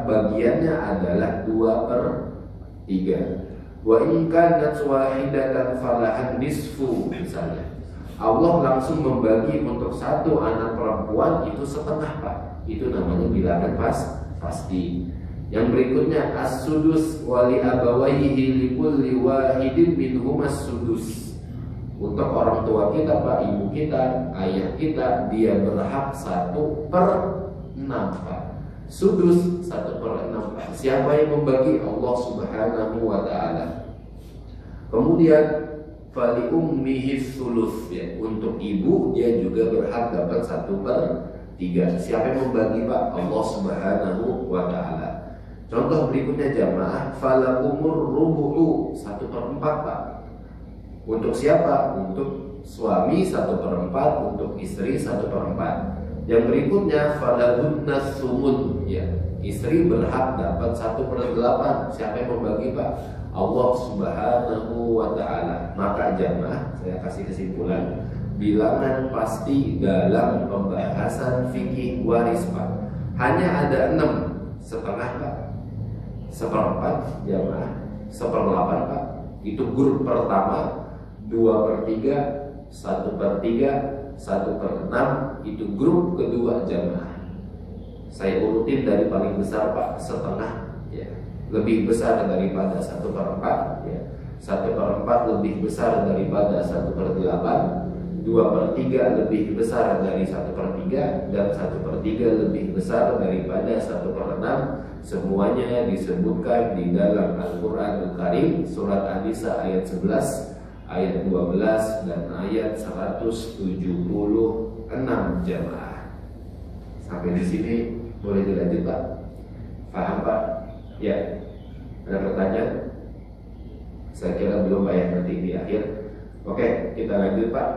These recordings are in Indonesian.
bagiannya adalah 2/3. Wa in kanat wahidatan falahan nisfu misalnya. Allah langsung membagi untuk satu anak perempuan itu setengah, Pak. Itu namanya bilangan pasti. Yang berikutnya as-sudus wali abawaihi likulli wahidin minhum as-sudus. Untuk orang tua kita, Pak, ibu kita, ayah kita, dia berhak 1/6, Pak. Sudus 1/6, Pak. Siapa yang membagi? Allah Subhanahu wa ta'ala. Kemudian fali ummihi sulus, ya. Untuk ibu dia juga berhak dapat 1/3. Siapa yang membagi, Pak? Allah Subhanahu wa ta'ala. Contoh berikutnya jamaah, fala umur rubu'u 1/4, Pak. Untuk siapa? Untuk suami 1/4, untuk istri 1/4. Yang berikutnya falahunna sumun, ya. Istri berhak dapat 1/8. Siapa yang membagi, Pak? Allah Subhanahu wa ta'ala. Maka jamaah, saya kasih kesimpulan, bilangan pasti dalam pembahasan fikih waris, Pak, hanya ada 6, setengah, Pak, 1/4 jamaah, 1/8, Pak. Itu grup pertama. 2/3, 1/3, 1/6 itu grup kedua jamaah. Saya urutin dari paling besar, Pak, setengah, ya. Lebih besar daripada 1/4, ya. 1/4 lebih besar daripada 1/8. 2/3 lebih besar dari 1/3, dan 1/3 lebih besar daripada 1/6. Semuanya disebutkan di dalam Al-Quranul Karim, surat An-Nisa ayat 11, ayat 12 dan ayat 176 jamaah. Sampai di sini boleh dilanjut, Pak? Paham, Pak? Ya. Ada pertanyaan? Saya kira belum, Pak, ya, nanti di akhir. Oke, kita lanjut, Pak.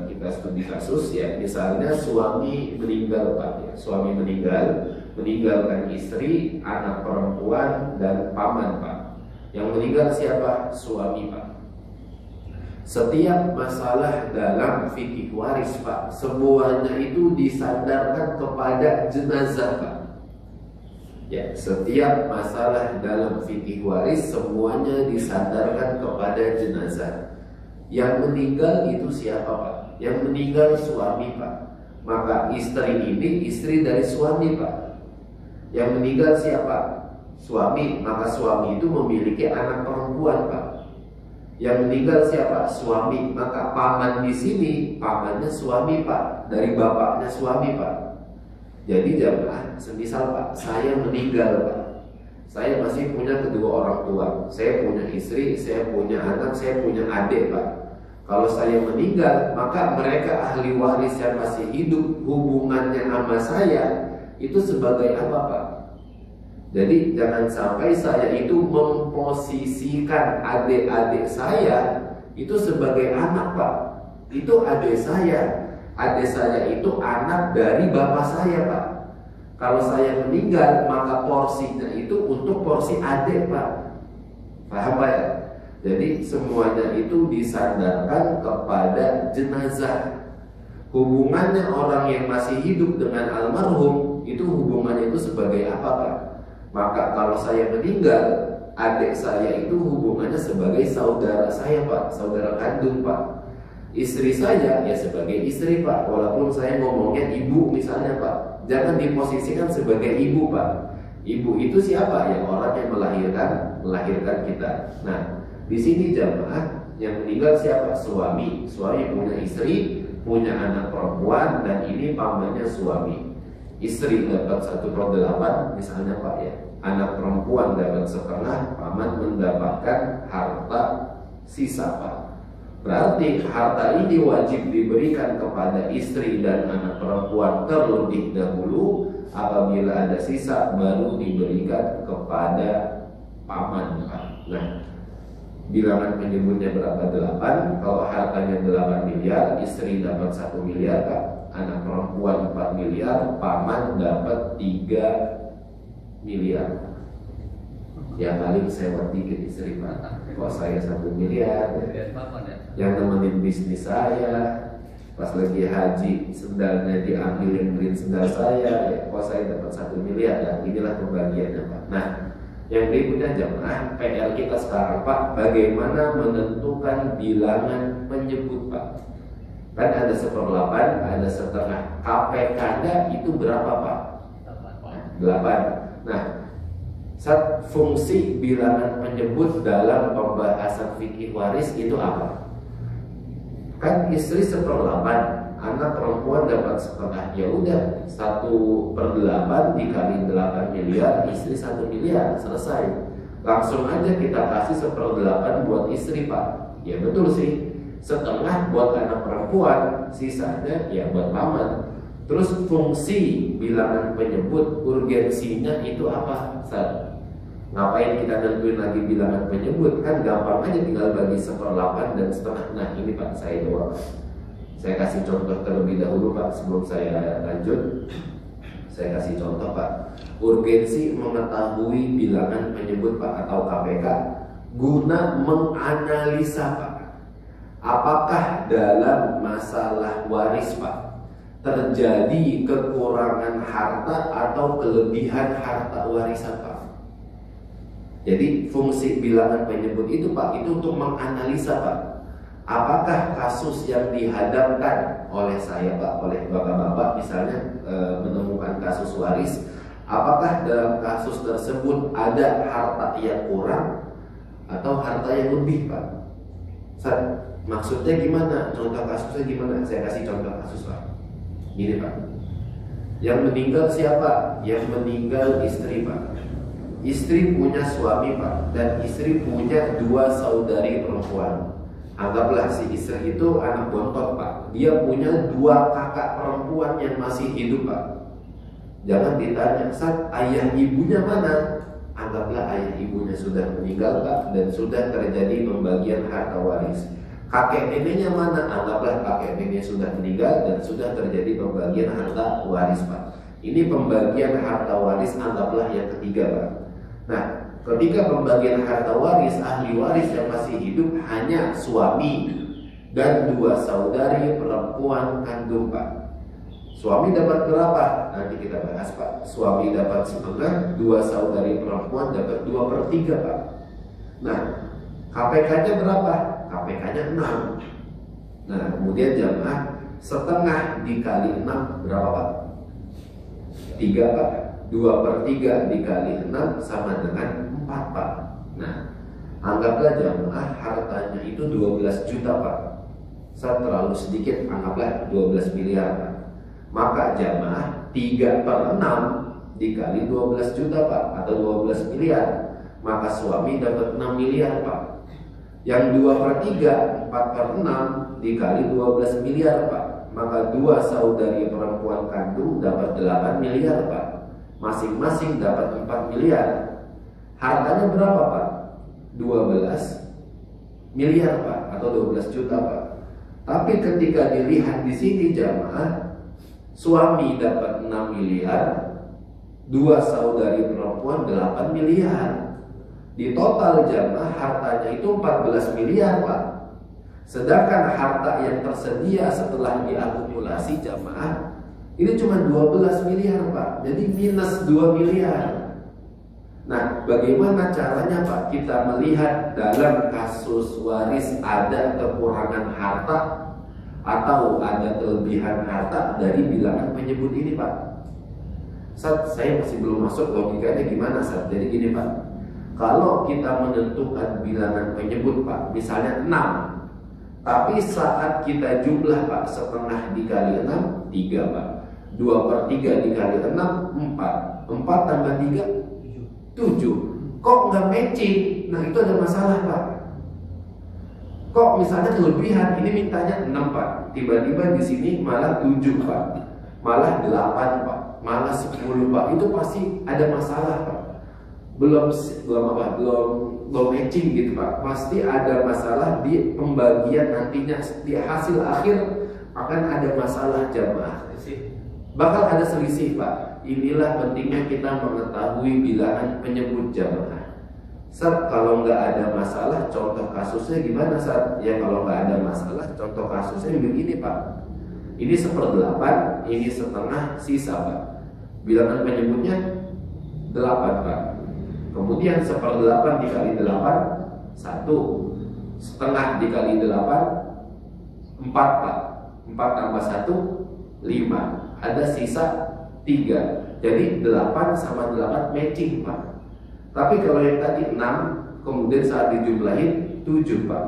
Kita studi kasus, ya. Misalnya suami meninggal, Pak, ya. Suami meninggalkan istri, anak perempuan dan paman, Pak. Yang meninggal siapa? Suami, Pak. Setiap masalah dalam fikih waris, Pak, semuanya itu disandarkan kepada jenazah, Pak. Ya, setiap masalah dalam fikih waris semuanya disandarkan kepada jenazah. Yang meninggal itu siapa, Pak? Yang meninggal suami, Pak. Maka istri ini istri dari suami, Pak. Yang meninggal siapa? Suami. Maka suami itu memiliki anak perempuan, Pak. Yang meninggal siapa? Suami. Maka paman di sini, pamannya suami, Pak, dari bapaknya suami, Pak. Jadi jamaah, semisal, Pak, saya meninggal, Pak, saya masih punya kedua orang tua, saya punya istri, saya punya anak, saya punya adik, Pak. Kalau saya meninggal, maka mereka ahli waris yang masih hidup, hubungannya sama saya itu sebagai apa, Pak? Jadi jangan sampai saya itu memposisikan adik-adik saya itu sebagai anak, Pak. Itu adik saya. Adik saya itu anak dari bapak saya, Pak. Kalau saya meninggal, maka porsinya itu untuk porsi adik, Pak. Paham, Pak, ya? Jadi semuanya itu disandarkan kepada jenazah. Hubungannya orang yang masih hidup dengan almarhum itu hubungannya itu sebagai apa, Pak? Maka kalau saya meninggal, adik saya itu hubungannya sebagai saudara saya, Pak, saudara kandung, Pak. Istri saya ya sebagai istri, Pak. Walaupun saya ngomongnya ibu misalnya, Pak, jangan diposisikan sebagai ibu, Pak. Ibu itu siapa? Yang orang yang melahirkan kita. Nah, di sini jamaah, yang meninggal siapa? Suami. Suami punya istri, punya anak perempuan, dan ini pamannya suami. Istri dapat 1/8 misalnya, Pak, ya. Anak perempuan dapat setengah, paman mendapatkan harta sisa, Pak. Berarti harta ini wajib diberikan kepada istri dan anak perempuan terlebih dahulu. Apabila ada sisa baru diberikan kepada paman, Pak. Nah, bilangan menyebutnya berapa? 8. Kalau hartanya 8 miliar, istri dapat 1 miliar, Pak. Anak perempuan 4 miliar, paman dapat 3 miliar. Ya paling sewa dikit istri, Pak. Kok saya 1 miliar, yang nemenin bisnis saya Pas lagi haji sendalnya diambil yang beliin sendal saya, ya kok saya dapat 1 miliar. Ya inilah pembagiannya Pak. Nah, yang berikutnya jemaah, PR kita sekarang Pak, bagaimana menentukan bilangan penyebut Pak? Kan ada 1/8, ada setengah. KPK-nya itu berapa Pak? 8. Nah, fungsi bilangan penyebut dalam pembahasan fikih waris itu apa? Kan istri 1/8, anak perempuan dapat setengah. Ya udah 1/8 dikali 8 miliar, istri 1 miliar, selesai. Langsung aja kita kasih 1/8 buat istri Pak. Ya betul sih, setengah buat anak perempuan, sisanya ya buat paman. Terus fungsi bilangan penyebut, urgensinya itu apa? Ngapain kita nentuin lagi bilangan penyebut? Kan gampang aja, tinggal bagi 1/8 dan setengah. Nah ini Pak, saya jawab. Saya kasih contoh terlebih dahulu Pak, sebelum saya lanjut. Saya kasih contoh Pak. Urgensi mengetahui bilangan penyebut Pak, atau KPK, guna menganalisa Pak, apakah dalam masalah waris Pak terjadi kekurangan harta atau kelebihan harta warisan Pak. Jadi fungsi bilangan penyebut itu Pak, itu untuk menganalisa Pak, apakah kasus yang dihadapkan oleh saya Pak, oleh bapak-bapak misalnya menemukan kasus waris, apakah dalam kasus tersebut ada harta yang kurang atau harta yang lebih Pak. Maksudnya gimana? Contoh kasusnya gimana? Saya kasih contoh kasus Pak. Gini Pak, yang meninggal siapa? Yang meninggal istri Pak. Istri punya suami Pak, dan istri punya 2 saudari perempuan. Anggaplah si istri itu anak bontot Pak. Dia punya 2 kakak perempuan yang masih hidup Pak. Jangan ditanya, ayah ibunya mana? Anggaplah ayah ibunya sudah meninggal Pak, dan sudah terjadi pembagian harta waris. Kakek neneknya mana? Anggaplah kakek nenek sudah meninggal dan sudah terjadi pembagian harta waris Pak. Ini pembagian harta waris, anggaplah yang ketiga Pak. Nah, ketika pembagian harta waris, ahli waris yang masih hidup hanya suami dan 2 saudari perempuan kandung Pak. Suami dapat berapa? Nanti kita bahas Pak. Suami dapat setengah, 2 saudari perempuan dapat 2/3 Pak. Nah, KPK-nya berapa? KPK-nya 6. Nah, kemudian jamaah, setengah dikali 6 berapa Pak? 3 Pak. 2/3 dikali 6 sama dengan 4 Pak. Nah, anggaplah jamaah hartanya itu 12 juta Pak. Terlalu sedikit, anggaplah 12 miliar Pak. Maka jamaah 3/6 dikali 12 juta Pak, atau 12 miliar. Maka suami dapat 6 miliar Pak. Yang 2/3, 4/6 dikali 12 miliar Pak. Maka 2 saudari perempuan kandung dapat 8 miliar Pak. Masing-masing dapat 4 miliar. Hartanya berapa Pak? 12 miliar Pak, atau 12 juta Pak. Tapi ketika dilihat di sini jamaah, suami dapat 6 miliar, 2 saudari perempuan 8 miliar. Di total jamaah hartanya itu 14 miliar Pak. Sedangkan harta yang tersedia setelah diakumulasi jamaah ini cuma 12 miliar Pak. Jadi minus 2 miliar. Nah, bagaimana caranya Pak kita melihat dalam kasus waris ada kekurangan harta atau ada kelebihan harta dari bilangan penyebut ini Pak? Saya masih belum masuk logikanya gimana Jadi gini Pak, kalau kita menentukan bilangan penyebut Pak, misalnya 6, tapi saat kita jumlah Pak, setengah dikali 6, 3 Pak. 2/3 dikali 6, 4. 4 tambah 3, 7. Kok nggak matching? Nah itu ada masalah Pak. Kok misalnya kelebihan ini mintanya 6 Pak, tiba-tiba di sini malah 7 Pak, malah 8 Pak, malah 10 Pak. Itu pasti ada masalah Pak. Belum matching gitu Pak. Pasti ada masalah di pembagian nantinya, di hasil akhir akan ada masalah jamaah. Bakal ada selisih Pak. Inilah pentingnya kita mengetahui bilangan penyebut jamaah. Kalau nggak ada masalah, contoh kasusnya gimana Ya kalau nggak ada masalah, contoh kasusnya begini Pak. Ini 1/8, ini setengah, sisa Pak. Bilangan penyebutnya 8 Pak. Kemudian 1/8 dikali 8, 1. Setengah dikali 8, 4 Pak. 4 tambah 1, 5. Ada sisa 3. Jadi 8 sama 8 matching Pak. Tapi kalau yang tadi 6, kemudian saat dijumlahin 7 Pak.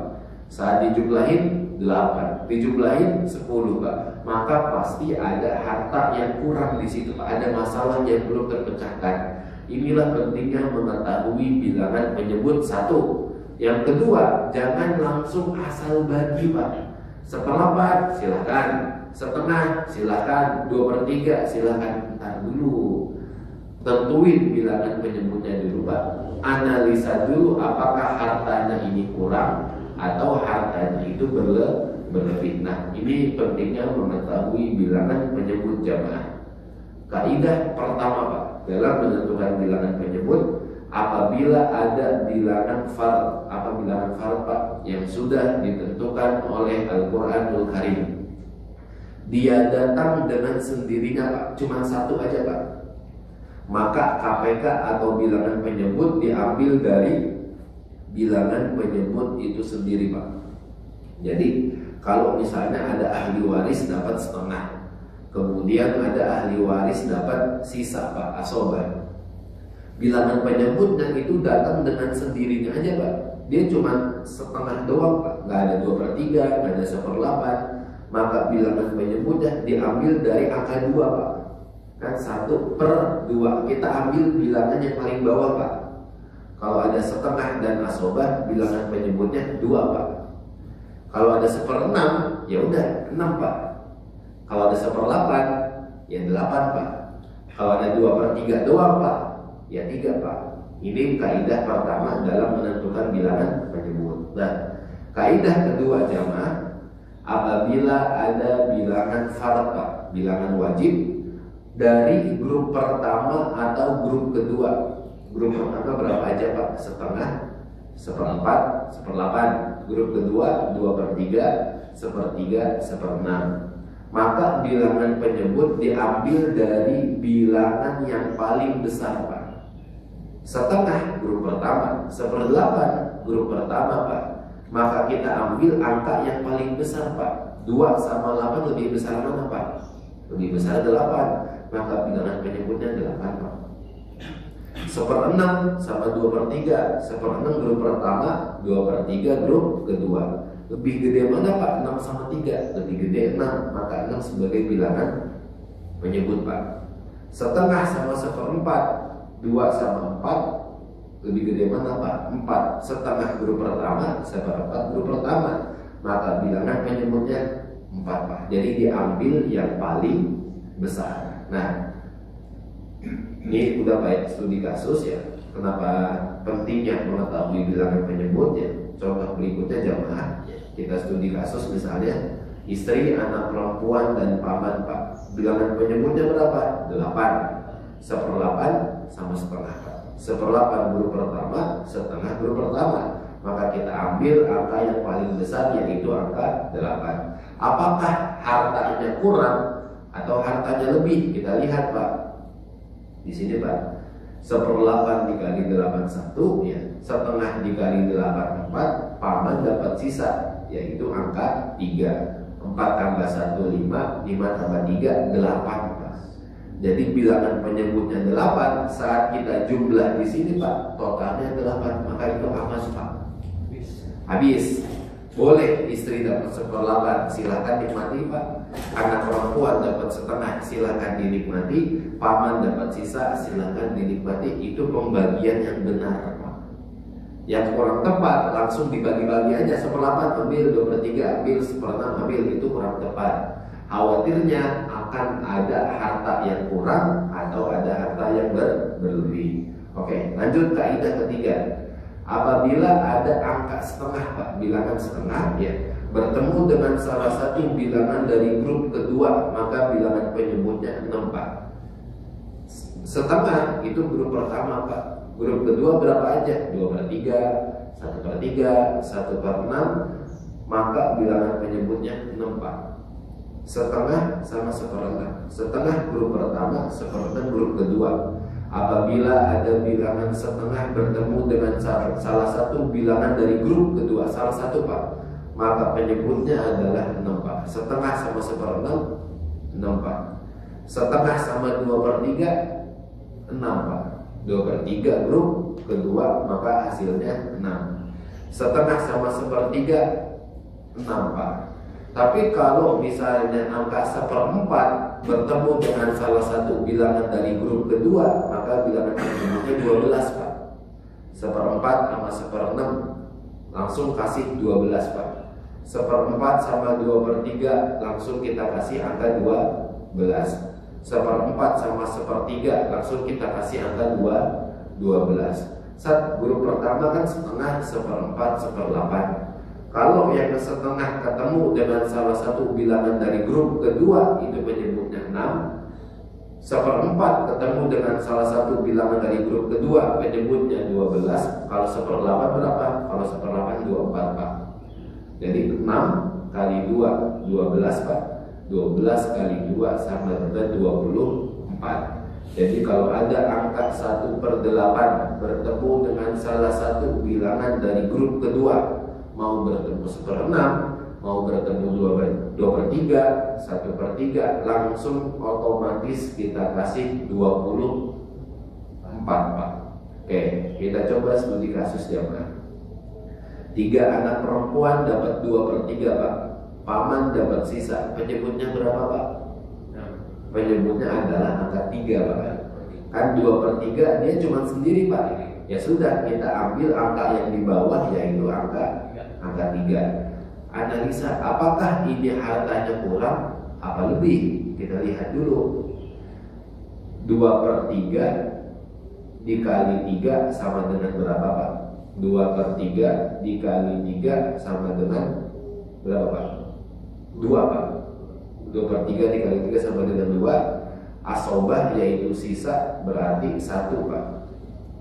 Saat dijumlahin 8, dijumlahin 10 Pak. Maka pasti ada harta yang kurang di situ Pak. Ada masalah yang belum terpecahkan. Inilah pentingnya mengetahui bilangan penyebut 1. Yang kedua, jangan langsung asal bagi Pak. 1/8 silakan, setengah silakan, 2/3 silakan. Bentar dulu, tentuin bilangan penyebutnya dulu Pak. Analisa dulu apakah hartanya ini kurang atau hartanya itu berlebih. Nah, ini pentingnya mengetahui bilangan penyebut jamaah. Kaidah pertama Pak dalam menentukan bilangan penyebut, apabila ada bilangan fard. Apa bilangan fard Pak? Yang sudah ditentukan oleh Al-Quranul Karim. Dia datang dengan sendirinya Pak, cuma 1 aja Pak. Maka KPK atau bilangan penyebut diambil dari bilangan penyebut itu sendiri Pak. Jadi kalau misalnya ada ahli waris dapat setengah, kemudian ada ahli waris dapat sisa Pak, asobah. Bilangan penyebutnya itu datang dengan sendirinya aja Pak. Dia cuma setengah doang Pak, nggak ada 2/3, nggak ada 1/8. Maka bilangan penyebutnya diambil dari angka 2 Pak. Kan 1/2. Kita ambil bilangan yang paling bawah Pak. Kalau ada setengah dan asobah, bilangan penyebutnya 2 Pak. Kalau ada 1/6, ya udah 6 Pak. Kalau ada 1/8, ya 8 Pak. Kalau ada 2/3 doang Pak, ya 3 Pak. Ini kaidah pertama dalam menentukan bilangan penyebut. Nah, kaidah kedua jamaah, apabila ada bilangan fard Pak, bilangan wajib dari grup pertama atau grup kedua. Grup pertama berapa aja Pak? Setengah, 1/4, 1/8. Grup kedua 2/3, 1/3, 1/6. Maka bilangan penyebut diambil dari bilangan yang paling besar Pak. Setengah grup pertama, 1/8 grup pertama Pak. Maka kita ambil angka yang paling besar Pak. 2 sama 8 lebih besar mana Pak? Lebih besar 8. Maka bilangan penyebutnya 8 Pak. 1/6 sama 2/3. 1/6 grup pertama, 2/3 grup kedua. Lebih gede mana Pak? 6 sama 3. Lebih gede 6. Maka 6 sebagai bilangan penyebut Pak. Setengah sama 1/4, 2 sama 4. Lebih gede mana Pak? 4. Setengah grup pertama, 1/4 grup pertama. Maka bilangan penyebutnya 4 Pak. Jadi diambil yang paling besar. Nah, ini udah baik studi kasus ya. Kenapa pentingnya mengetahui bilangan penyebut ya? Contoh berikutnya jamaah, kita studi kasus misalnya istri, anak perempuan dan paman Pak. Bilangan penyebutnya berapa? 8. 1/8 sama setengah Pak. 1/8 grup pertama, setengah grup pertama. Maka kita ambil angka yang paling besar, yaitu angka 8. Apakah hartanya kurang atau hartanya lebih? Kita lihat Pak. Di sini Pak, 1/8 dikali 8 1 ya, setengah dikali 8 4, paman dapat sisa, yaitu angka 3. 4 tambah 1 5, 5 tambah 3 8 Pak. Jadi bilangan penyebutnya 8. Saat kita jumlah di sini Pak, totalnya 8. Maka itu amas Pak. Habis. Boleh istri dapat 1/8, silakan nikmati Pak. Anak perempuan dapat setengah, silakan dinikmati. Paman dapat sisa, silakan dinikmati. Itu pembagian yang benar Pak. Yang kurang tepat langsung dibagi-bagi aja. 1/8 ambil, 2/3 ambil, 1/6 ambil. Itu kurang tepat. Khawatirnya akan ada harta yang kurang atau ada harta yang berlebih. Oke, lanjut kaidah ketiga. Apabila ada angka setengah Pak, bilangan setengah ya, bertemu dengan salah satu bilangan dari grup kedua, maka bilangan penyebutnya 6 Pak. Setengah itu grup pertama Pak. Grup kedua berapa aja? 2/3, 1/3, 1/6. Maka bilangan penyebutnya 6 Pak. setengah sama seperenam. Setengah grup pertama, seperenam grup kedua. Apabila ada bilangan setengah bertemu dengan salah satu bilangan dari grup kedua, salah satu Pak, maka penyebutnya adalah 6 Pak. Setengah sama seperenam 6 Pak. Setengah sama 2/3 6 Pak. 2/3 grup kedua, maka hasilnya 6. Setengah sama 1/3 6 Pak. Tapi kalau misalnya angka 1/4 bertemu dengan salah satu bilangan dari grup kedua, maka bilangan penyebutnya 12 Pak. 1/4 sama 1/6 langsung kasih 12 Pak. 1/4 sama 2/3 langsung kita kasih angka 12. 1/4 sama 1/3 langsung kita kasih angka 12. Saat grup pertama kan setengah, 1/4, 1/8. Kalau yang setengah ketemu dengan salah satu bilangan dari grup kedua, itu menyebutnya 6. 1/4 ketemu dengan salah satu bilangan dari grup kedua, menyebutnya 12. Kalau 1/8 berapa? Kalau 1/8 24 Pak. Jadi 6 kali 2 12 Pak. 12 kali 2 sama dengan 24. Jadi kalau ada angka 1/8 bertemu dengan salah satu bilangan dari grup kedua, mau bertemu 1/6, mau bertemu 2/3, 1/3, langsung otomatis kita kasih 24 Pak. Oke, kita coba studi kasus jamaah. 3 anak perempuan dapat 2/3 Pak. Paman dapat sisa. Penyebutnya berapa Pak? Penyebutnya adalah angka 3 Pak. Kan 2/3 dia cuma sendiri Pak. Ya sudah, kita ambil angka yang di bawah, yaitu angka 3. Analisa apakah ini hartanya kurang apa lebih? Kita lihat dulu. 2/3 dikali 3 sama dengan berapa Pak? 2/3 dikali 3 sama dengan berapa Pak? 2 Pak. 2/3 dikali 3 sama dengan 2. Asobah yaitu sisa berarti 1 Pak.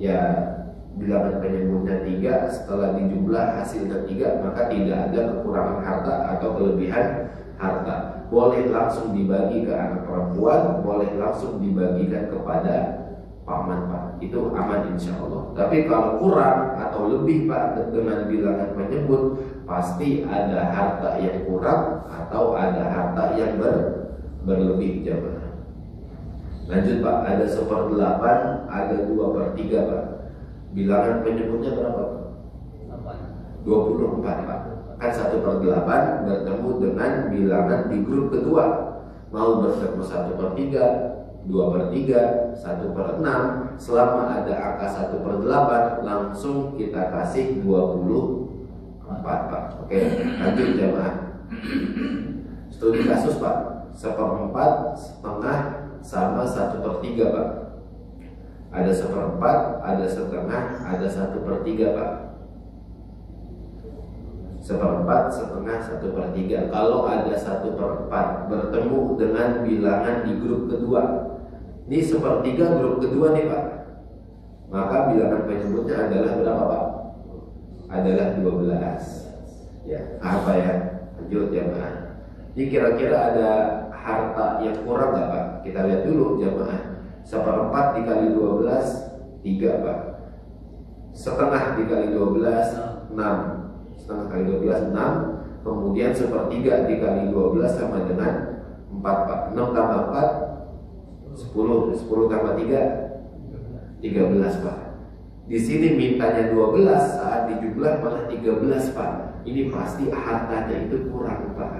Ya, bilangan penyebutnya 3, setelah dijumlah hasilnya 3, maka tidak ada kekurangan harta atau kelebihan harta. Boleh langsung dibagi ke anak perempuan, boleh langsung dibagikan kepada paman Pak. Itu aman insya Allah. Tapi kalau kurang atau lebih Pak dengan bilangan penyebut, pasti ada harta yang kurang atau ada harta yang berlebih jamaah. Lanjut Pak, ada 1/8, ada 2/3 Pak. Bilangan penyebutnya berapa? 24 Pak. Kan 1/8 bertemu dengan bilangan di grup kedua. Mau bertemu 1/3, 2/3, 1/6. Selama ada angka 1/8, langsung kita kasih 24 Pak. Oke, lanjut jamaah. Studi kasus Pak. 1/4, setengah sama 1/3 Pak. Ada 1/4, ada setengah, ada 1/3 Pak. 1/4, setengah, 1/3. Kalau ada 1/4 bertemu dengan bilangan di grup kedua, ini 1/3 grup kedua nih Pak, maka bilangan penyebutnya adalah berapa Pak? Adalah 12. Ya, apa ya? Lanjut ya Pak. Ini kira-kira ada harta yang kurang nggak Pak? Kita lihat dulu jamaah. 1/4 dikali 12 3 Pak. Setengah dikali 12 6. Setengah kali 12 6. Kemudian 1/3 dikali 12 sama dengan 4 Pak. 6 tambah 4 10. 10 tambah 3 13 Pak. Di sini mintanya 12, saat dijumlah malah 13 Pak. Ini pasti hartanya itu kurang Pak.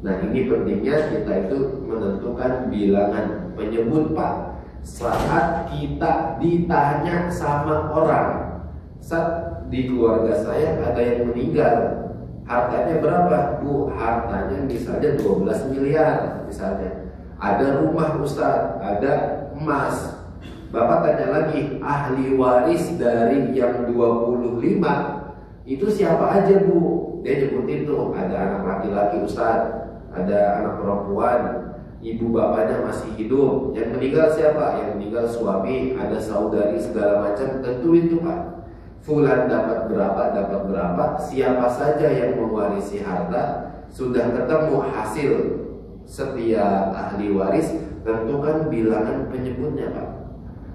Nah ini pentingnya kita itu menentukan bilangan penyebut Pak. Saat kita ditanya sama orang, saat di keluarga saya ada yang meninggal, hartanya berapa? Bu, hartanya misalnya 12 miliar misalnya. Ada rumah Ustaz, ada emas. Bapak tanya lagi, ahli waris dari yang 25 itu siapa aja Bu? Dia nyebutin tuh, ada anak laki-laki Ustaz, ada anak perempuan, ibu bapaknya masih hidup. Yang meninggal siapa? Yang meninggal suami, ada saudari segala macam. Tentu itu Pak. Fulan dapat berapa, siapa saja yang mewarisi harta. Sudah ketemu hasil setiap ahli waris tentukan bilangan penyebutnya Pak.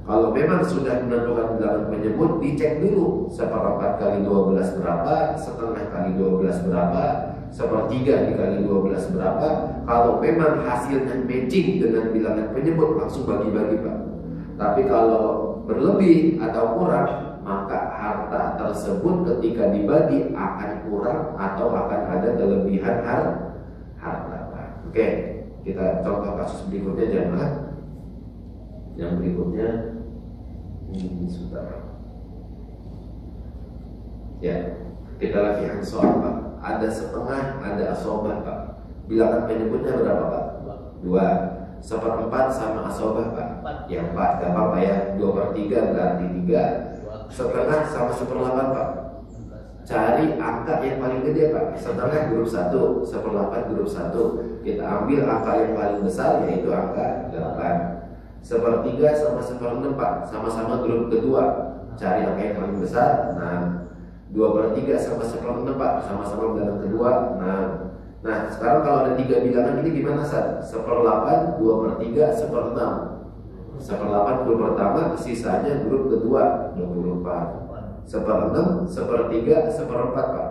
Kalau memang sudah menentukan bilangan penyebut, dicek dulu 1/4 kali 12 berapa, 1/2 kali 12 berapa, 1/3 dikali 12 berapa. Kalau memang hasilnya matching dengan bilangan penyebut, langsung bagi-bagi Pak. Tapi kalau berlebih atau kurang, maka harta tersebut ketika dibagi akan kurang atau akan ada kelebihan harta Pak. Oke, kita contoh kasus berikutnya jemaah. Yang berikutnya sebentar. Ya, kita lagi yang soal Pak. Ada setengah, ada asobah Pak. Bilangan penyebutnya berapa Pak? 2. 1/4 sama asobah Pak. Yang Pak, gampang Pak ya. 2/3 berarti 3. Setengah sama 1/8 Pak. Cari angka yang paling gede Pak. Setengah grup 1, 1/8 grup 1. Kita ambil angka yang paling besar, yaitu angka 8. 1/3 sama 1/6 Pak, sama-sama grup kedua. Cari angka yang paling besar. Nah, 2/3 sama 1/6 Pak, sama-sama bilangan kedua. Nah, sekarang kalau ada 3 bilangan ini gimana San? 1/8, 2/3, 1/6. 1/8 grup pertama, sisanya grup kedua 24. 1/6, 1/3, 1/4 Pak.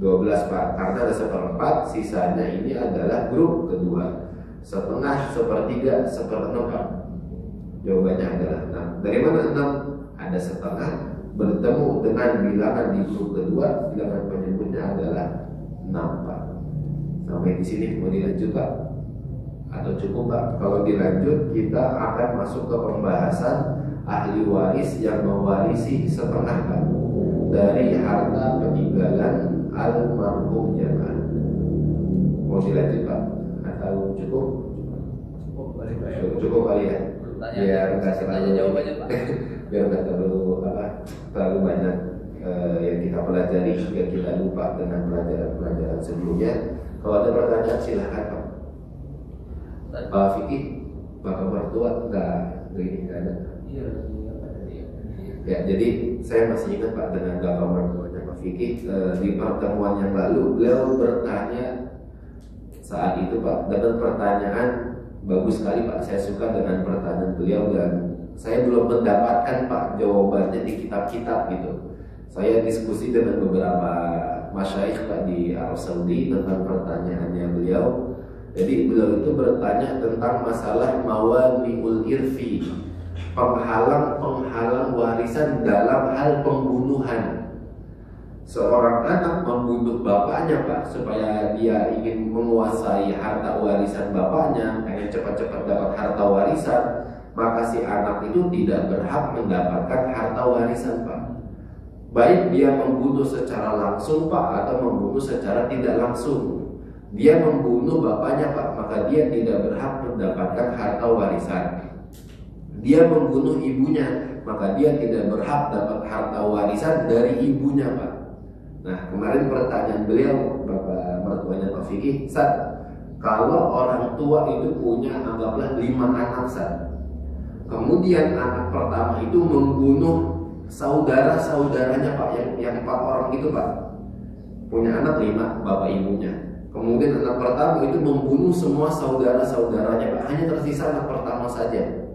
12 Pak, karena ada 1/4, sisanya ini adalah grup kedua. 1/2, 1/3, 1/6 Pak. Jawabannya adalah 6. Dari mana 6? Ada setengah bertemu dengan bilangan di grup kedua, bilangan penyebutnya adalah 6 Pak. Sampai di sini mau dilanjut Pak? Atau cukup Pak? Kalau dilanjut kita akan masuk ke pembahasan ahli waris yang mewarisi setengah Pak dari harta peninggalan almarhumnya Pak. Mau dilanjut Pak? Atau cukup? Cukup kali ya. Biar nggak terlalu jawabannya Pak. Biar nggak terlalu banyak yang kita pelajari, biar kita lupa dengan pelajaran sebelumnya. Kalau ada pertanyaan silahkan Pak. Pak Fikih, Bapak mertua nggak ada. Ya, jadi saya masih ingat Pak dengan Bapak mertuanya Pak Fikih. Di pertemuan yang lalu beliau bertanya saat itu Pak, dengan pertanyaan bagus sekali Pak. Saya suka dengan pertanyaan beliau dan saya belum mendapatkan Pak jawabannya di kitab-kitab gitu. Saya diskusi dengan beberapa masyayikh Pak di Arab Saudi tentang pertanyaannya beliau. Jadi beliau itu bertanya tentang masalah mawani'ul irfi, penghalang warisan dalam hal pembunuhan. Seorang anak membunuh bapaknya Pak supaya dia ingin menguasai harta warisan bapaknya, pengen cepat-cepat dapat harta warisan, maka si anak itu tidak berhak mendapatkan harta warisan Pak. Baik dia membunuh secara langsung Pak atau membunuh secara tidak langsung. Dia membunuh bapaknya Pak, maka dia tidak berhak mendapatkan harta warisan. Dia membunuh ibunya, maka dia tidak berhak dapat harta warisan dari ibunya Pak. Nah, kemarin pertanyaan beliau, Bapak mertuanya Pak Fikih, kalau orang tua itu punya anggaplah 5 anak kemudian anak pertama itu membunuh saudara-saudaranya Pak, yang 4 orang itu Pak, punya anak 5 bapak ibunya. Kemudian anak pertama itu membunuh semua saudara-saudaranya Pak, hanya tersisa anak pertama saja.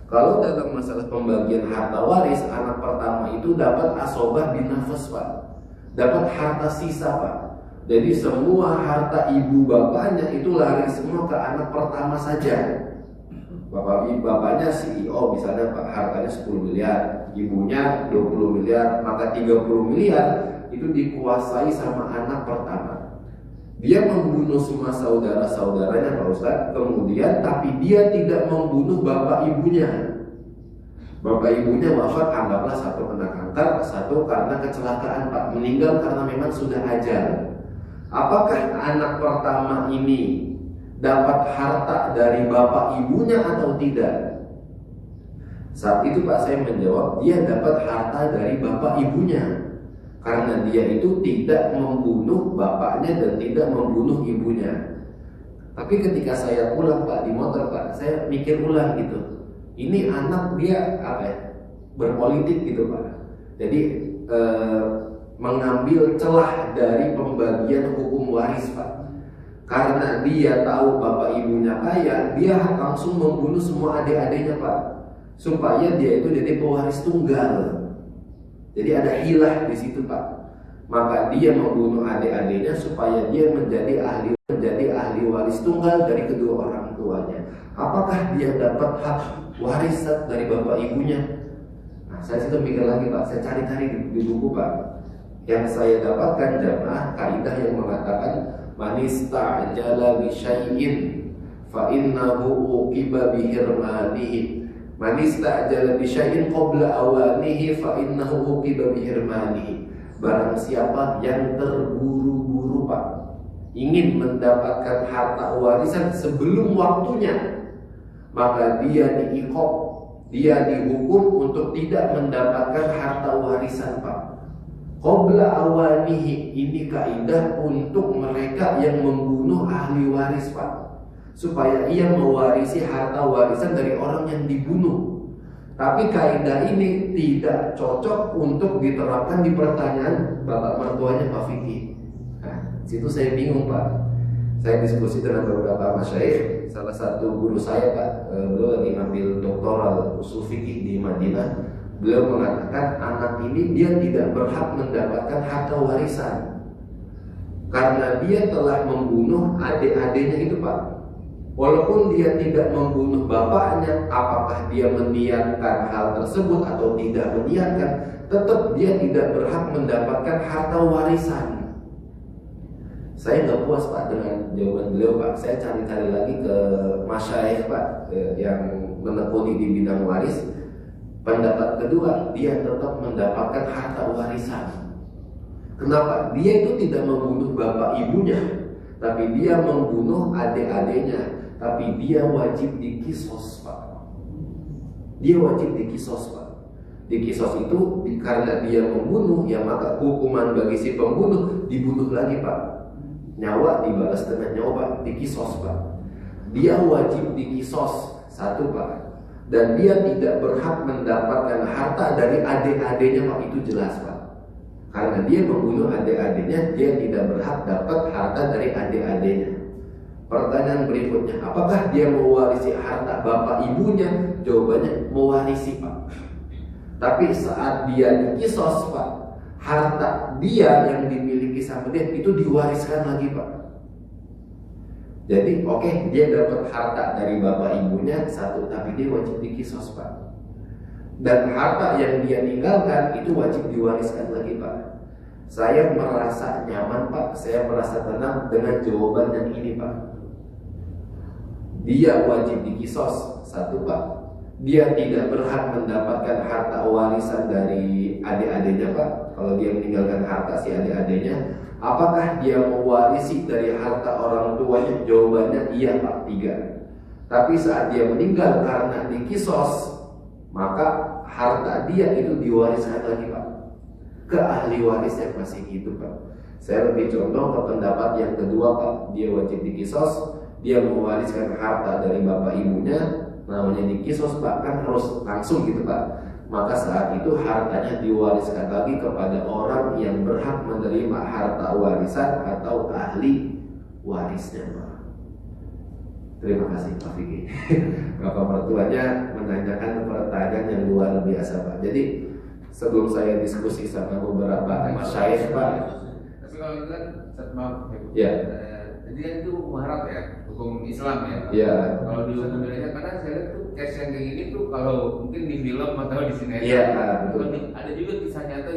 Kalau dalam masalah pembagian harta waris, anak pertama itu dapat asobah binafas Pak, dapat harta sisa Pak. Jadi semua harta ibu bapaknya itu lari semua ke anak pertama saja. Bapaknya CEO misalnya Pak, hartanya 10 miliar, ibunya 20 miliar, maka 30 miliar itu dikuasai sama anak pertama. Dia membunuh semua saudara-saudaranya Pak Ustadz, kemudian tapi dia tidak membunuh bapak ibunya. Bapak ibunya wafat, anggaplah satu kena kanker, satu karena kecelakaan Pak, meninggal karena memang sudah ajal. Apakah anak pertama ini dapat harta dari bapak ibunya atau tidak? Saat itu Pak saya menjawab, dia dapat harta dari bapak ibunya, karena dia itu tidak membunuh bapaknya dan tidak membunuh ibunya. Tapi ketika saya pulang Pak di motor Pak, saya mikir ulang gitu. Ini anak dia berpolitik gitu Pak. Jadi mengambil celah dari pembagian hukum waris Pak. Karena dia tahu bapak ibunya kaya, dia langsung membunuh semua adik-adiknya Pak, supaya dia itu jadi pewaris tunggal. Jadi ada hilah di situ Pak. Maka dia membunuh adik-adiknya supaya dia menjadi ahli waris tunggal dari kedua orang tuanya. Apakah dia dapat hak warisan dari bapak ibunya? Nah, saya situ mikir lagi Pak, saya cari-cari di buku Pak. Yang saya dapatkan jamaah kaidah yang mengatakan manista'jala bi syai'in fa innahu uqiba bi hirmanihi. Manista'jala bi syai'in qabla awanihi fa innahu uqiba bi hirmanihi. Barang siapa yang terburu-buru Pak, ingin mendapatkan harta warisan sebelum waktunya, maka dia diiqab, dia dihukum untuk tidak mendapatkan harta warisan Pak. Qabla awanihi, ini kaidah untuk mereka yang membunuh ahli waris Pak, supaya ia mewarisi harta warisan dari orang yang dibunuh. Tapi kaidah ini tidak cocok untuk diterapkan di pertanyaan bapak mertuanya Pak Fikih. Nah, situ saya bingung Pak. Saya diskusi dengan beberapa masyayikh. Salah satu guru saya Pak, beliau lagi ngambil doktoral usul fikih di Madinah. Beliau mengatakan anak ini dia tidak berhak mendapatkan harta warisan karena dia telah membunuh adik-adiknya itu Pak. Walaupun dia tidak membunuh bapaknya, apakah dia meniatkan hal tersebut atau tidak meniatkan, tetap dia tidak berhak mendapatkan harta warisan. Saya nggak puas Pak dengan jawaban beliau Pak. Saya cari-cari lagi ke masyayikh Pak yang menekuni di bidang waris. Pendapat kedua, dia tetap mendapatkan harta warisan. Kenapa? Dia itu tidak membunuh bapak ibunya, tapi dia membunuh adik-adiknya. Tapi dia wajib dikisos Pak. Dia wajib dikisos Pak. Dikisos itu karena dia membunuh, ya maka hukuman bagi si pembunuh dibunuh lagi Pak. Nyawa dibalas dengan nyawa Pak, dikisos Pak. Dia wajib dikisos, satu Pak. Dan dia tidak berhak mendapatkan harta dari adik-adiknya Pak, itu jelas Pak. Karena dia membunuh adik-adiknya, dia tidak berhak dapat harta dari adik-adiknya. Pertanyaan berikutnya, apakah dia mewarisi harta bapak ibunya? Jawabannya mewarisi Pak. Tapi saat dia dikisos Pak, harta dia yang dimiliki sama dia itu diwariskan lagi Pak. Jadi oke, dia dapat harta dari bapak ibunya satu, tapi dia wajib dikisos Pak. Dan harta yang dia tinggalkan itu wajib diwariskan lagi Pak. Saya merasa nyaman Pak, saya merasa tenang dengan jawaban yang ini Pak. Dia wajib dikisos, satu Pak. Dia tidak berhak mendapatkan harta warisan dari adik-adiknya Pak. Kalau dia meninggalkan harta si adik-adiknya, apakah dia mewarisi dari harta orang tuanya? Jawabannya iya Pak, 3. Tapi saat dia meninggal karena dikisos, maka harta dia itu diwariskan lagi Pak ke ahli warisnya masih gitu Pak. Saya lebih condong ke pendapat yang kedua Pak. Dia wajib dikisos. Dia mewariskan harta dari bapak ibunya, namanya dikisos Pak, kan harus langsung gitu Pak. Maka saat itu hartanya diwariskan lagi kepada orang yang berhak menerima harta warisan atau ahli warisnya Pak. Terima kasih Pak Fikih. Bapak mertuanya menanyakan pertanyaan yang luar biasa Pak. Jadi sebelum saya diskusi sama beberapa masyayikh Pak. Tapi kalau itu kan maaf ya. Jadi kan itu muharram ya, hukum Islam ya. Iya. Kalau di hukum Indonesia karena saya lihat tuh case yang kayak gini tuh kalau mungkin di film atau di sinetron. Iya, betul. Ada juga kisah nyata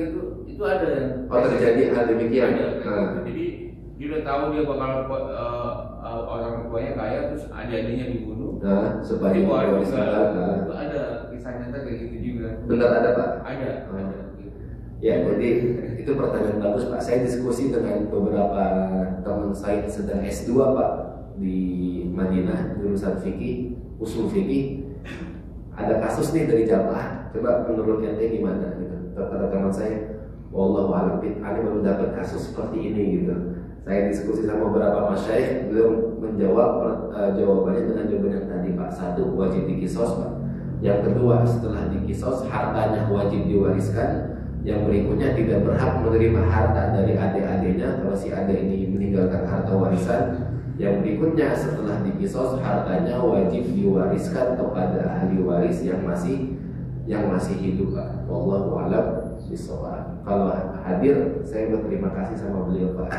itu ada. Oh, terjadi hal demikian. Ada. Jadi dia udah tahu dia bakal orang tuanya kaya terus adik-adiknya dibunuh. Nah, supaya itu ada kisah nyata kayak gitu juga. Benar ada Pak? Ada. Ya, jadi itu pertanyaan bagus Pak. Saya diskusi dengan beberapa teman saya sedang S2 Pak di Madinah, jurusan fikih, usul fikih. Ada kasus nih dari jamaah. Coba menurut ente gimana gitu? Kata teman saya, wallahu a'lam, ane baru dapat kasus seperti ini gitu. Saya diskusi sama beberapa masyayikh, beliau menjawab jawabannya dengan jawaban yang tadi Pak. Satu, wajib dikisos Pak. Yang kedua, setelah dikisos hartanya wajib diwariskan. Yang berikutnya tidak berhak menerima harta dari adik-adiknya kalau si adik ini meninggalkan harta warisan. Yang berikutnya setelah dikisos, hartanya wajib diwariskan kepada ahli waris yang masih hidup, Pak. Wallahu a'lam bishawab. Kalau hadir, saya berterima kasih sama beliau, Pak.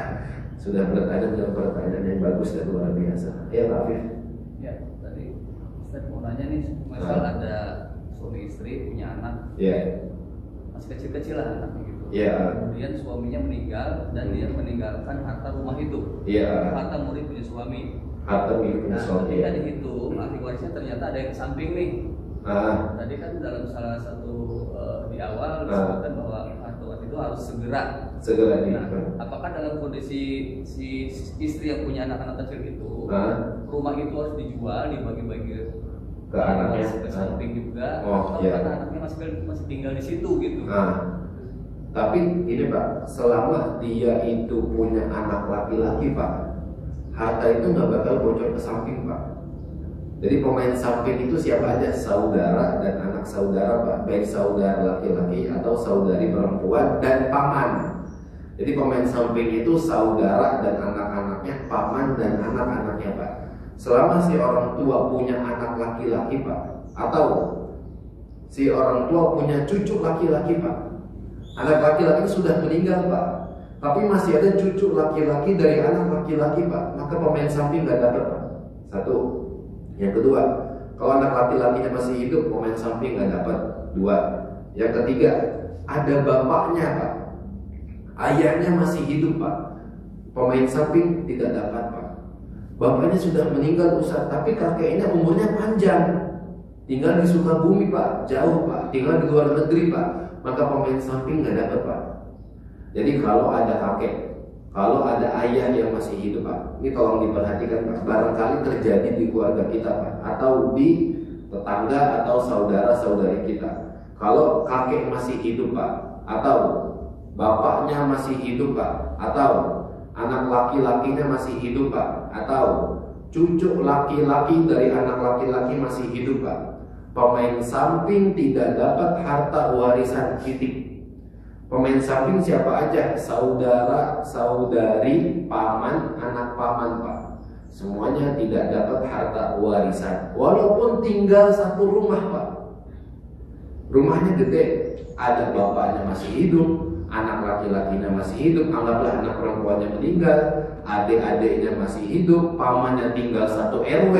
Sudah bertanya dengan pertanyaan yang bagus dan luar biasa. Ya, Pak Afif. Ya, tadi Ustaz mau nanya nih, misal ada suami istri punya anak, masih kecil-kecil lah anaknya gitu. Kemudian suaminya meninggal dan dia meninggalkan harta rumah itu. Harta murid punya suami. Harta milik punya suami. Ketika dihitung ahli warisnya ternyata ada yang ke samping nih. Tadi kan dalam salah satu di awal disebutkan bahwa harta waris itu harus segera apakah dalam kondisi si istri yang punya anak-anak kecil itu rumah itu harus dijual, dibagi-bagi ke anaknya, ke samping juga, atau karena anaknya masih tinggal di situ gitu? Tapi ini Pak, selama dia itu punya anak laki-laki Pak, harta itu nggak bakal bocor ke samping Pak. Jadi pemain samping itu siapa aja? Saudara dan anak saudara Pak, baik saudara laki-laki atau saudari perempuan dan paman. Jadi pemain samping itu saudara dan anak-anaknya, paman dan anak-anaknya Pak. Selama si orang tua punya anak laki-laki Pak, atau si orang tua punya cucu laki-laki Pak, anak laki-laki sudah meninggal Pak, tapi masih ada cucu laki-laki dari anak laki-laki Pak, maka pemain samping nggak dapat Pak. Satu. Yang kedua, kalau anak laki-lakinya masih hidup, pemain samping nggak dapat. Dua. Yang ketiga, ada bapaknya Pak, ayahnya masih hidup Pak, pemain samping tidak dapat Pak. Bapaknya sudah meninggal Ustaz, tapi kakeknya umurnya panjang, tinggal di Sukabumi Pak, jauh Pak, tinggal di luar negeri Pak, maka pemain samping nggak dapat Pak. Jadi kalau ada kakek, kalau ada ayah yang masih hidup Pak, ini tolong diperhatikan Pak, barangkali terjadi di keluarga kita Pak, atau di tetangga atau saudara-saudari kita. Kalau kakek masih hidup Pak, atau bapaknya masih hidup Pak, atau anak laki-lakinya masih hidup Pak, atau cucu laki-laki dari anak laki-laki masih hidup Pak, pemain samping tidak dapat harta warisan titik. Pemain samping siapa aja? Saudara, saudari, paman, anak paman Pak, semuanya tidak dapat harta warisan, walaupun tinggal satu rumah Pak. Rumahnya gede, ada bapaknya masih hidup, anak laki-lakinya masih hidup, anggaplah anak perempuannya meninggal, adik-adiknya masih hidup, pamannya tinggal satu RW,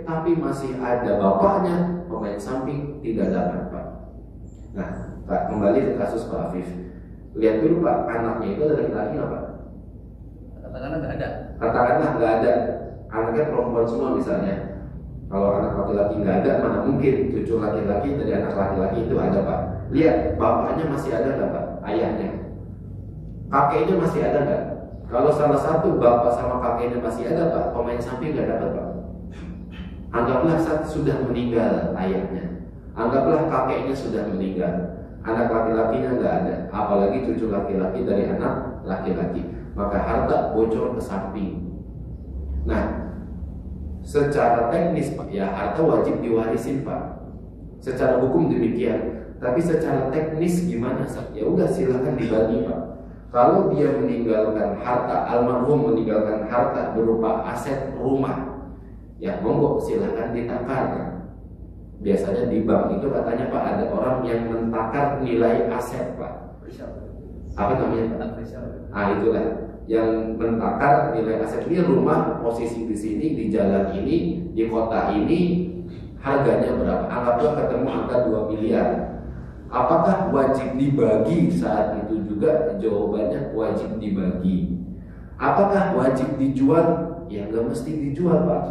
tapi masih ada bapaknya, pemain samping tidak dapat Pak. Nah Pak, kembali ke kasus Pak Afif. Lihat dulu Pak, anaknya itu ada laki-laki nggak Pak? Katakanlah nggak ada. Katakanlah nggak ada, anaknya perempuan semua misalnya. Kalau anak laki-laki nggak ada, mana mungkin cucu laki-laki dari anak laki-laki itu ada Pak. Lihat, bapaknya masih ada nggak Pak? Ayahnya, kakeknya masih ada nggak? Kalau salah satu bapak sama kakeknya masih ada Pak, pemain samping nggak dapat Pak. Anggaplah sudah meninggal ayahnya, anggaplah kakeknya sudah meninggal, anak laki-lakinya nggak ada, apalagi cucu laki-laki dari anak laki-laki, maka harta bocor ke samping. Nah, secara teknis Pak, ya harta wajib diwarisin Pak. Secara hukum demikian. Tapi secara teknis gimana Pak? Ya udah silakan dibagi Pak. Kalau dia meninggalkan harta, almarhum meninggalkan harta berupa aset rumah, ya monggo silakan ditakar. Biasanya di bank itu katanya Pak, ada orang yang mentakar nilai aset Pak. Apa namanya Pak? Itulah yang mentakar nilai aset. Ini rumah posisi di sini, di jalan ini, di kota ini, harganya berapa? Anggaplah ketemu angka 2 miliar. Apakah wajib dibagi saat itu juga? Jawabannya wajib dibagi. Apakah wajib dijual? Ya nggak mesti dijual Pak.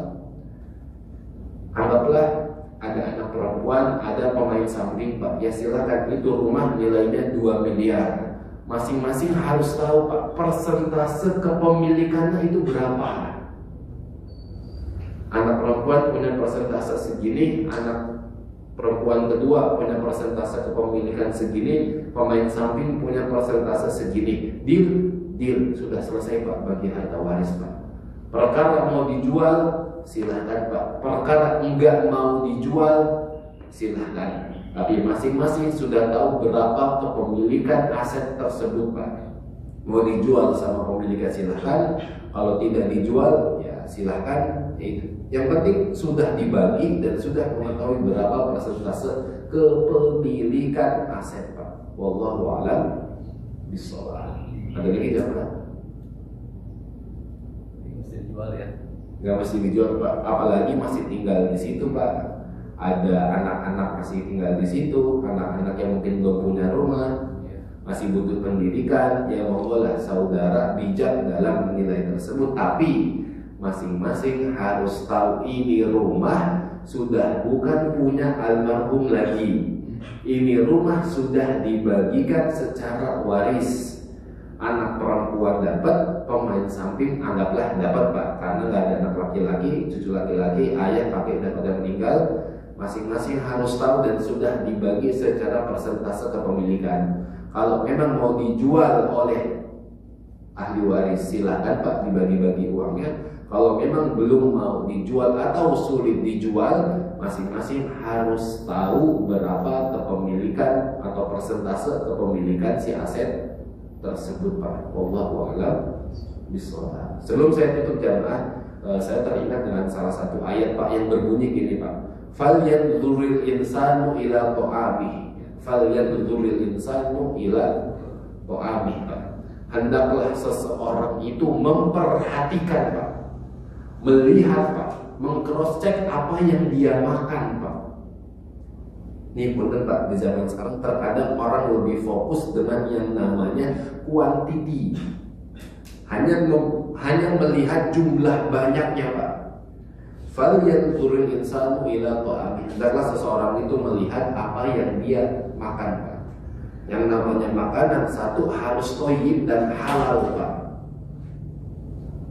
Anggaplah ada anak perempuan, ada pemain samping Pak, ya silakan, itu rumah nilainya 2 miliar. Masing-masing harus tahu Pak, persentase kepemilikannya itu berapa. Anak perempuan punya persentase segini, anak perempuan kedua punya persentase kepemilikan segini, pemain samping punya persentase segini. Deal, sudah selesai Pak bagi harta waris Pak. Perkara mau dijual, silahkan Pak. Perkara enggak mau dijual, silahkan. Tapi masing-masing sudah tahu berapa kepemilikan aset tersebut Pak. Mau dijual sama pemiliknya silahkan. Kalau tidak dijual, ya silahkan. Yang penting sudah dibagi dan sudah mengetahui berapa persentase kepemilikan aset Pak. Wallahu a'lam bishawab. Ada lagi jawab? Mesti dijual ya? Nggak mesti dijual Pak, apalagi masih tinggal di situ Pak. Ada anak-anak masih tinggal di situ, anak-anak yang mungkin belum punya rumah, masih butuh pendidikan. Ya monggo lah saudara bijak dalam menilai tersebut, tapi masing-masing harus tahu ini rumah sudah bukan punya almarhum lagi. Ini rumah sudah dibagikan secara waris. Anak perempuan dapat, pemain samping anggaplah dapat Pak, karena nggak ada anak laki-laki, cucu laki-laki, ayah pakai dan pada meninggal. Masing-masing harus tahu dan sudah dibagi secara persentase kepemilikan. Kalau memang mau dijual oleh ahli waris, silakan Pak dibagi-bagi uangnya. Kalau memang belum mau dijual atau sulit dijual, masing-masing harus tahu berapa kepemilikan atau persentase kepemilikan si aset tersebut Pak. Wallahu a'lam bishawab. Sebelum saya tutup jamaah, saya teringat dengan salah satu ayat Pak yang berbunyi gini Pak. Falyanzuril insanu ila ta'amihi. Falyanzuril insanu ila ta'amihi Pak. Hendaklah seseorang itu memperhatikan Pak, melihat Pak, meng-cross check apa yang dia makan Pak. Ini benar Pak, di zaman sekarang terkadang orang lebih fokus dengan yang namanya quantity, hanya melihat jumlah banyaknya Pak. Falyanzuril insanu ila ta'amihi. Hendaklah seseorang itu melihat apa yang dia makan Pak. Yang namanya makanan satu harus thayyib dan halal Pak.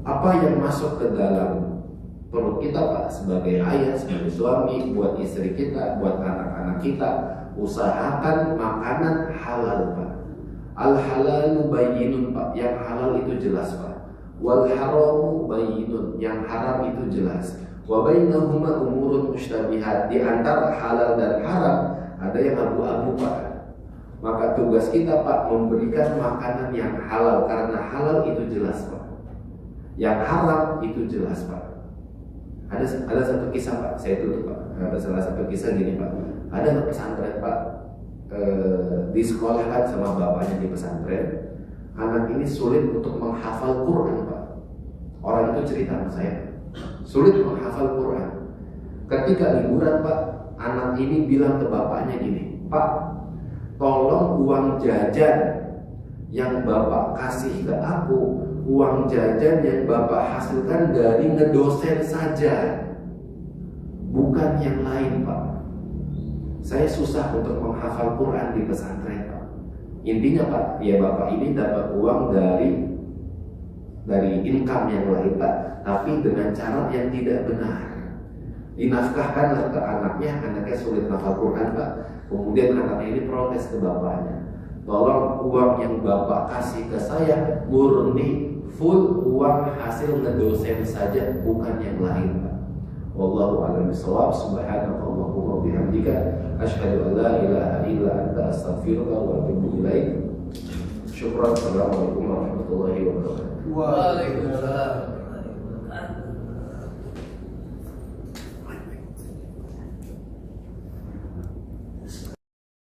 Apa yang masuk ke dalam perut kita Pak, sebagai ayah, sebagai suami, buat istri kita, buat anak-anak kita, usahakan makanan halal Pak. Al-halalu bayyinun Pak, yang halal itu jelas Pak. Wal haramu bayyinun, yang haram itu jelas. Wa bainahuma umurun mushtabihat, di antara halal dan haram ada yang abu-abu Pak. Maka tugas kita Pak memberikan makanan yang halal, karena halal itu jelas Pak. Yang haram itu jelas Pak. Ada satu kisah Pak, saya tutup Pak. Ada salah satu kisah gini Pak. Ada anak pesantren Pak, disekolahkan sama bapaknya di pesantren. Anak ini sulit untuk menghafal Quran Pak. Orang itu cerita sama saya, sulit menghafal Quran. Ketika liburan Pak, anak ini bilang ke bapaknya gini, Pak, tolong uang jajan yang bapak kasih ke aku, uang jajan yang bapak hasilkan dari ngedosen saja, bukan yang lain Pak. Saya susah untuk menghafal Quran di pesantren Pak. Intinya Pak, ya bapak ini dapat uang dari income yang lain Pak, tapi dengan cara yang tidak benar. Dinafkahkanlah ke anaknya sulit hafal Quran Pak. Kemudian anaknya ini protes ke bapaknya, tolong uang yang bapak kasih ke saya murni full uang hasil ngedosen saja, bukan yang lain Pak. Wallahu a'lam bishawab. Subhanakallahumma wa bihamdika asyhadu an la ilaha illa anta astaghfiruka wa atubu ilaik. Syukran. Assalamualaikum warahmatullahi wabarakatuh. Waalaikumsalam.